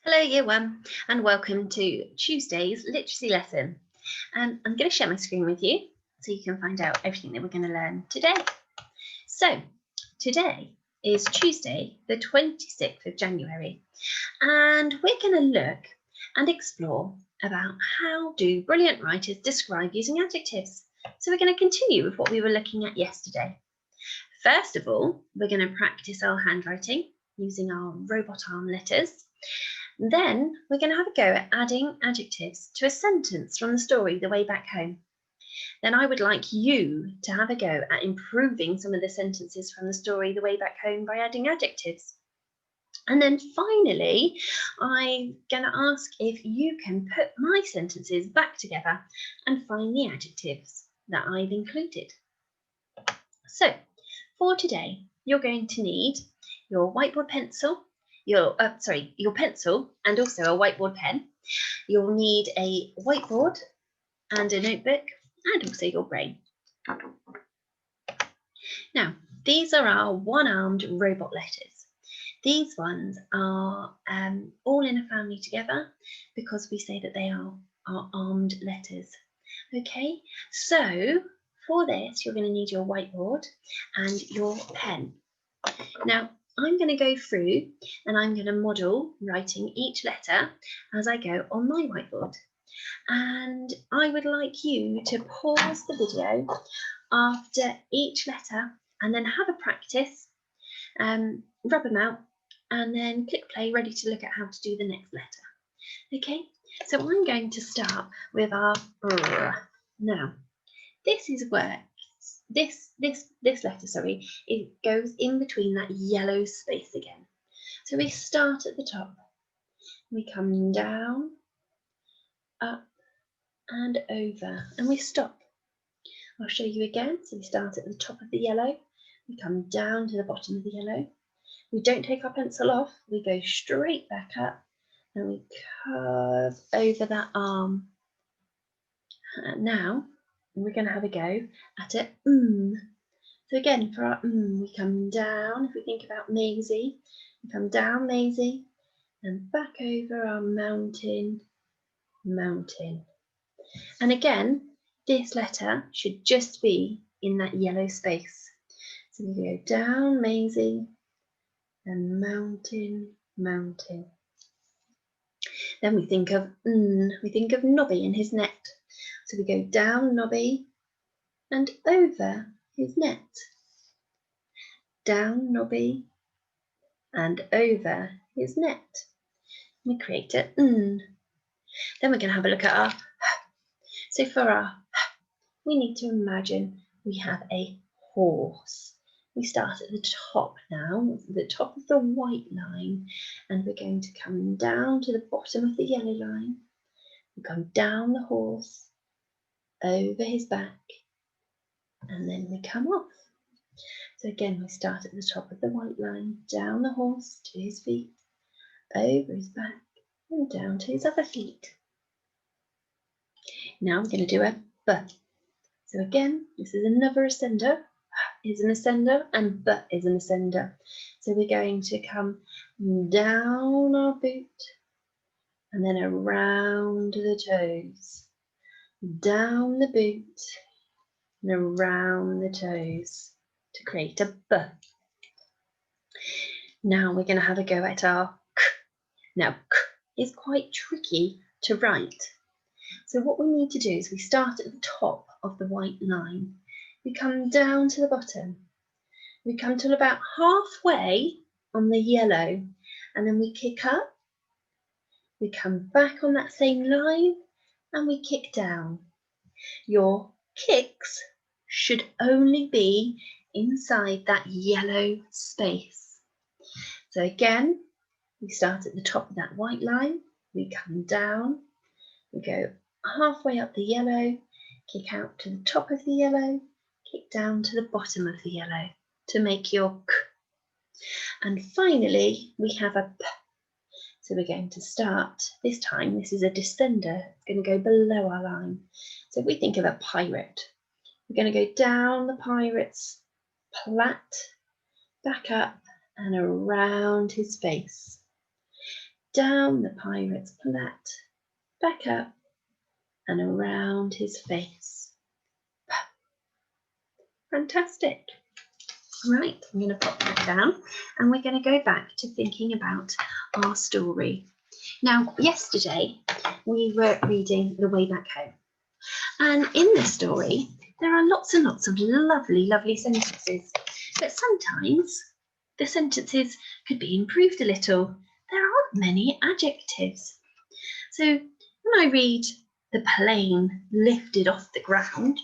Hello, Year 1, and welcome to Tuesday's literacy lesson. I'm going to share my screen with you so you can find out everything that we're going to learn today. So, today is Tuesday, the 26th of January, and we're going to look and explore about how do brilliant writers describe using adjectives. So, we're going to continue with what we were looking at yesterday. First of all, we're going to practice our handwriting using our robot arm letters. Then we're going to have a go at adding adjectives to a sentence from the story The Way Back Home. Then I would like you to have a go at improving some of the sentences from the story The Way Back Home by adding adjectives. And then finally, I'm going to ask if you can put my sentences back together and find the adjectives that I've included. So for today, you're going to need your whiteboard pencil, your pencil and also a whiteboard pen. You'll need a whiteboard and a notebook and also your brain. Now, these are our one-armed robot letters. These ones are all in a family together because we say that they are armed letters. Okay, so for this, you're going to need your whiteboard and your pen. Now, I'm going to go through and I'm going to model writing each letter as I go on my whiteboard. And I would like you to pause the video after each letter and then have a practice, rub them out, and then click play, ready to look at how to do the next letter. Okay, so I'm going to start with our R. Now, this is where this letter, it goes in between that yellow space again. So we start at the top, we come down, up and over, and we stop. I'll show you again. So we start at the top of the yellow, we come down to the bottom of the yellow, we don't take our pencil off, we go straight back up and we curve over that arm. And now we're going to have a go at it. So again, for our we come down. If we think about Maisie, we come down Maisie and back over our mountain, mountain. And again, this letter should just be in that yellow space. So we go down Maisie and mountain, mountain. Then we think of Nobby and his net. So we go down Nobby and over his net. Down Nobby and over his net. We create a Then we're going to have a look at our. So for our, we need to imagine we have a horse. We start at the top now, the top of the white line, and we're going to come down to the bottom of the yellow line. We come down the horse, over his back, and then we come off. So again, we start at the top of the white line, down the horse to his feet, over his back, and down to his other feet. Now I'm going to do a B. So again, this is another ascender, is an ascender, and B is an ascender. So we're going to come down our boot, and then around the toes, down the boot, and around the toes to create a B. Now we're going to have a go at our K. Now, K is quite tricky to write. So what we need to do is we start at the top of the white line. We come down to the bottom. We come till about halfway on the yellow, and then we kick up. We come back on that same line, and we kick down. Your kicks should only be inside that yellow space. So again, we start at the top of that white line, we come down, we go halfway up the yellow, kick out to the top of the yellow, kick down to the bottom of the yellow to make your K. And finally, we have a P. So we're going to start, this time, this is a descender, it's going to go below our line. So if we think of a pirate, we're going to go down the pirate's plait, back up and around his face. down the pirate's plait, back up and around his face. Fantastic. Right, I'm going to pop that down and we're going to go back to thinking about our story. Now, yesterday we were reading The Way Back Home, and in the story there are lots and lots of lovely, lovely sentences, but sometimes the sentences could be improved a little. There aren't many adjectives. So when I read the plane lifted off the ground,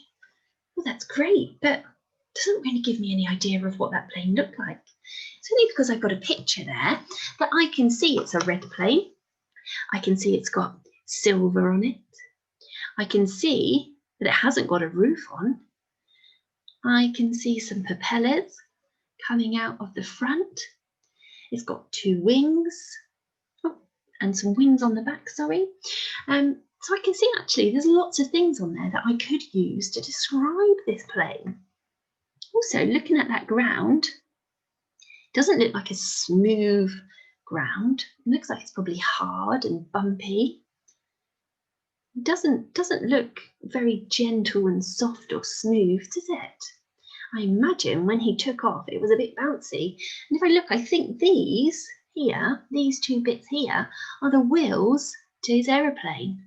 well, that's great, but doesn't really give me any idea of what that plane looked like. It's only because I've got a picture there that I can see it's a red plane. I can see it's got silver on it. I can see that it hasn't got a roof on. I can see some propellers coming out of the front. It's got two wings, and some wings on the back, sorry. So I can see actually there's lots of things on there that I could use to describe this plane. Also, looking at that ground, it doesn't look like a smooth ground. It looks like it's probably hard and bumpy. It doesn't look very gentle and soft or smooth, does it? I imagine when he took off, it was a bit bouncy. And if I look, I think these here, these two bits here, are the wheels to his aeroplane.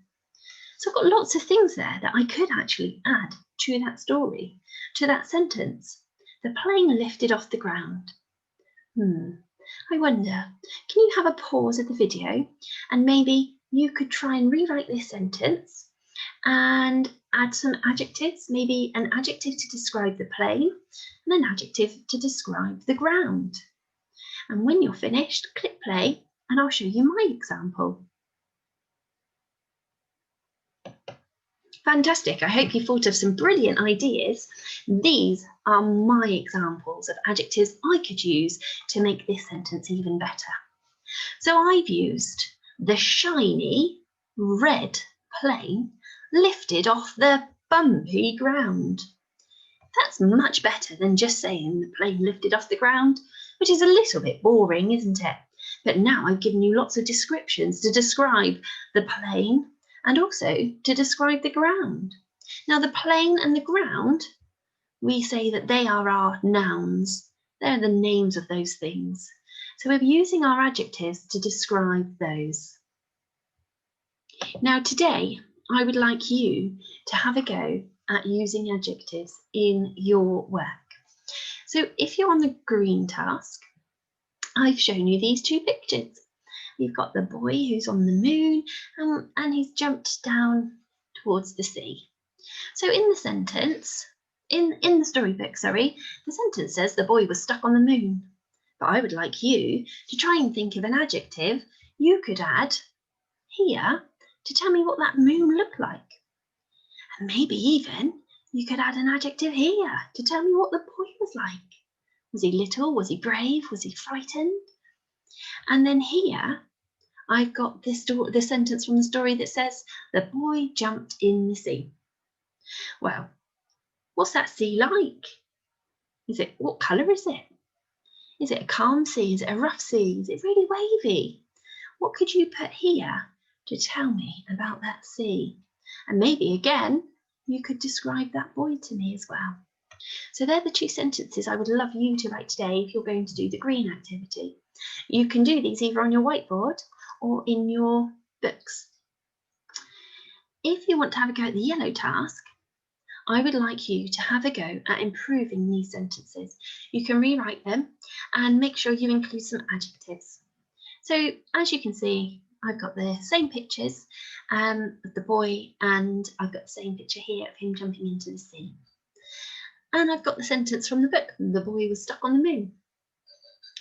So I've got lots of things there that I could actually add to that story, to that sentence. The plane lifted off the ground. I wonder, can you have a pause of the video and maybe you could try and rewrite this sentence and add some adjectives, maybe an adjective to describe the plane and an adjective to describe the ground. And when you're finished, click play and I'll show you my example. Fantastic, I hope you thought of some brilliant ideas. These are my examples of adjectives I could use to make this sentence even better. So I've used the shiny red plane lifted off the bumpy ground. That's much better than just saying the plane lifted off the ground, which is a little bit boring, isn't it? But now I've given you lots of descriptions to describe the plane and also to describe the ground. Now the plane and the ground, we say that they are our nouns. They're the names of those things. So we're using our adjectives to describe those. Now today, I would like you to have a go at using adjectives in your work. So if you're on the green task, I've shown you these two pictures. You've got the boy who's on the moon and he's jumped down towards the sea. So in the sentence, in the storybook, sorry, the sentence says the boy was stuck on the moon. But I would like you to try and think of an adjective you could add here to tell me what that moon looked like. And maybe even you could add an adjective here to tell me what the boy was like. Was he little? Was he brave? Was he frightened? And then here, I've got the sentence from the story that says, the boy jumped in the sea. Well, what's that sea like? What colour is it? Is it a calm sea? Is it a rough sea? Is it really wavy? What could you put here to tell me about that sea? And maybe again, you could describe that boy to me as well. So they're the two sentences I would love you to write today if you're going to do the green activity. You can do these either on your whiteboard or in your books. If you want to have a go at the yellow task, I would like you to have a go at improving these sentences. You can rewrite them and make sure you include some adjectives. So as you can see, I've got the same pictures of the boy and I've got the same picture here of him jumping into the sea. And I've got the sentence from the book, the boy was stuck on the moon.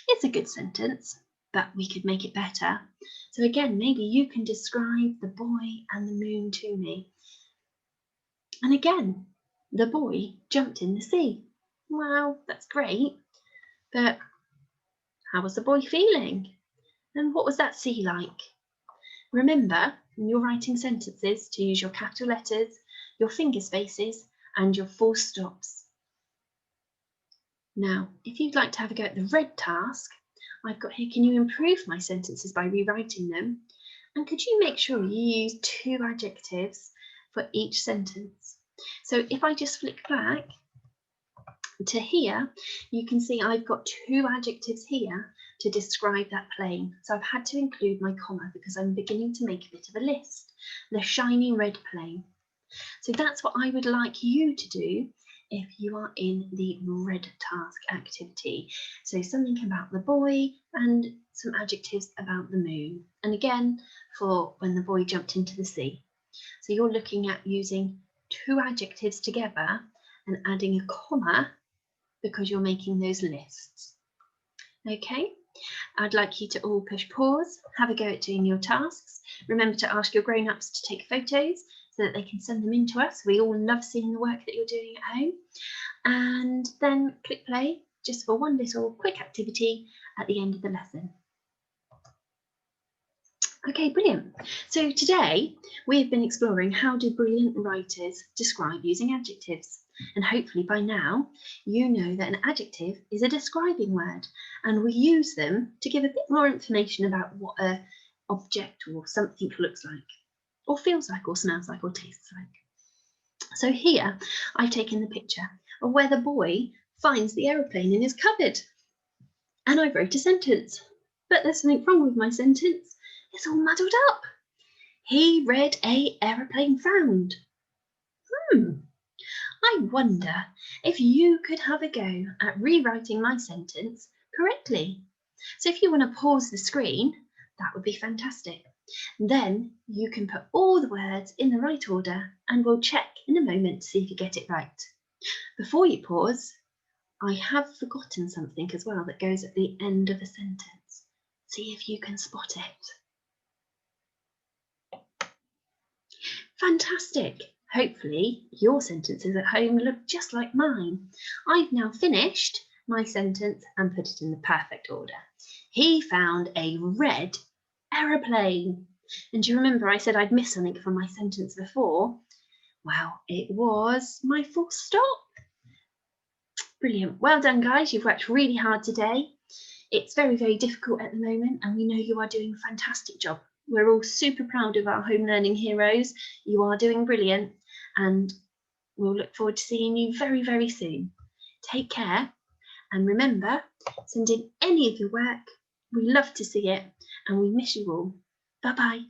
It's a good sentence, but we could make it better. So again, maybe you can describe the boy and the moon to me. And again, the boy jumped in the sea. Wow, that's great. But how was the boy feeling? And what was that sea like? Remember, when you're writing sentences, to use your capital letters, your finger spaces, and your full stops. Now, if you'd like to have a go at the red task, I've got here, can you improve my sentences by rewriting them? And could you make sure you use 2 adjectives for each sentence? So if I just flick back to here, you can see I've got 2 adjectives here to describe that plane. So I've had to include my comma because I'm beginning to make a bit of a list. The shiny red plane. So that's what I would like you to do if you are in the red task activity. So something about the boy and some adjectives about the moon. And again, for when the boy jumped into the sea. So you're looking at using 2 adjectives together and adding a comma because you're making those lists. Okay, I'd like you to all push pause, have a go at doing your tasks. Remember to ask your grown-ups to take photos so that they can send them in to us. We all love seeing the work that you're doing at home. And then click play just for one little quick activity at the end of the lesson. Okay, brilliant. So today we've been exploring how do brilliant writers describe using adjectives. And hopefully by now you know that an adjective is a describing word and we use them to give a bit more information about what an object or something looks like, or feels like, or smells like, or tastes like. So here I've taken the picture of where the boy finds the aeroplane in his cupboard. And I wrote a sentence, but there's something wrong with my sentence. It's all muddled up. He read a aeroplane found. I wonder if you could have a go at rewriting my sentence correctly. So if you want to pause the screen, that would be fantastic. Then you can put all the words in the right order and we'll check in a moment to see if you get it right. Before you pause, I have forgotten something as well that goes at the end of a sentence. See if you can spot it. Fantastic! Hopefully your sentences at home look just like mine. I've now finished my sentence and put it in the perfect order. He found a red aeroplane. And do you remember I said I'd missed something from my sentence before? Well, it was my full stop. Brilliant. Well done, guys. You've worked really hard today. It's very, very difficult at the moment, and we know you are doing a fantastic job. We're all super proud of our home learning heroes. You are doing brilliant, and we'll look forward to seeing you very, very soon. Take care, and remember, send in any of your work. We love to see it, and we miss you all. Bye-bye.